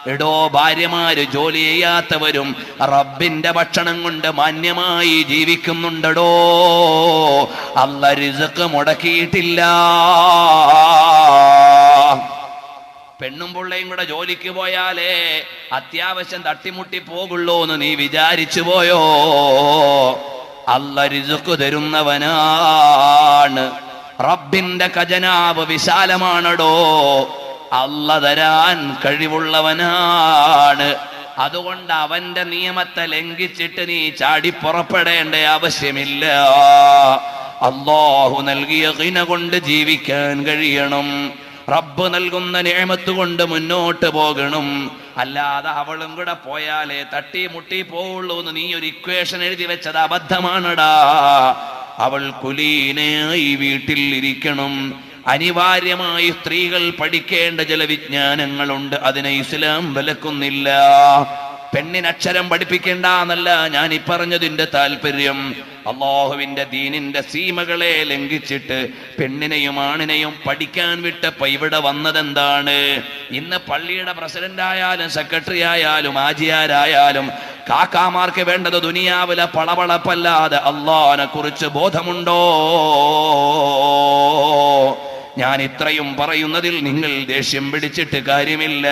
എടോ, ഭാര്യമാര് ജോലി ചെയ്യാത്തവരും റബ്ബിന്റെ ഭക്ഷണം കൊണ്ട് മാന്യമായി ജീവിക്കുന്നുണ്ടടോ. അല്ലാഹ് റിസ്ക് മുടക്കിയിട്ടില്ല. പെണ്ണും പിള്ളയും കൂടെ ജോലിക്ക് പോയാലേ അത്യാവശ്യം തട്ടിമുട്ടി പോകുള്ളൂ എന്ന് നീ വിചാരിച്ചു പോയോ? അല്ലാഹ് റിസ്ക് തരുന്നവനാണ്. റബ്ബിന്റെ ഖജനാവ് വിശാലമാണടോ. അല്ലാഹ് തരാൻ കഴിവുള്ളവനാണ്. അതുകൊണ്ട് അവന്റെ നിയമത്തെ ലംഘിച്ചിട്ട് നീ ചാടി പുറപ്പെടേണ്ട ആവശ്യമില്ല. അല്ലാഹു നൽകിയ ഖിന കൊണ്ട് ജീവിക്കാൻ കഴിയണം. റബ്ബ് നൽകുന്ന നിഅമത്ത് കൊണ്ട് മുന്നോട്ട് പോകണം. അല്ലാതെ അവളും കൂടെ പോയാലേ തട്ടി മുട്ടി പോവുള്ളൂ എന്ന് നീ ഒരു ഇക്വേഷൻ എഴുതി വെച്ചത് അബദ്ധമാണടാ. അവൾ കുലീനയായി വീട്ടിൽ ഇരിക്കണം. അനിവാര്യമായി സ്ത്രീകൾ പഠിക്കേണ്ട ചില വിജ്ഞാനങ്ങളുണ്ട്. അതിനെ ഇസ്ലാം വിലക്കുന്നില്ല. പെണ്ണിന് അക്ഷരം പഠിപ്പിക്കേണ്ട എന്നല്ല ഞാൻ ഈ പറഞ്ഞതിന്റെ താല്പര്യം. അല്ലാഹുവിന്റെ ദീനിന്റെ സീമകളെ ലംഘിച്ചിട്ട് പെണ്ണിനെയും ആണിനെയും പഠിക്കാൻ വിട്ടപ്പോ ഇവിടെ വന്നതെന്താണ്? ഇന്ന് പള്ളിയുടെ പ്രസിഡന്റ് ആയാലും സെക്രട്ടറി ആയാലും ആജിയാരായാലും കാക്കാമാർക്ക് വേണ്ടത് ദുനിയാവിലെ പളപളപ്പല്ലാതെ അല്ലാഹുവിനെ കുറിച്ച് ബോധമുണ്ടോ? ഞാൻ ഇത്രയും പറയുന്നതിൽ നിങ്ങൾ ദേഷ്യം പിടിച്ചിട്ട് കാര്യമില്ല.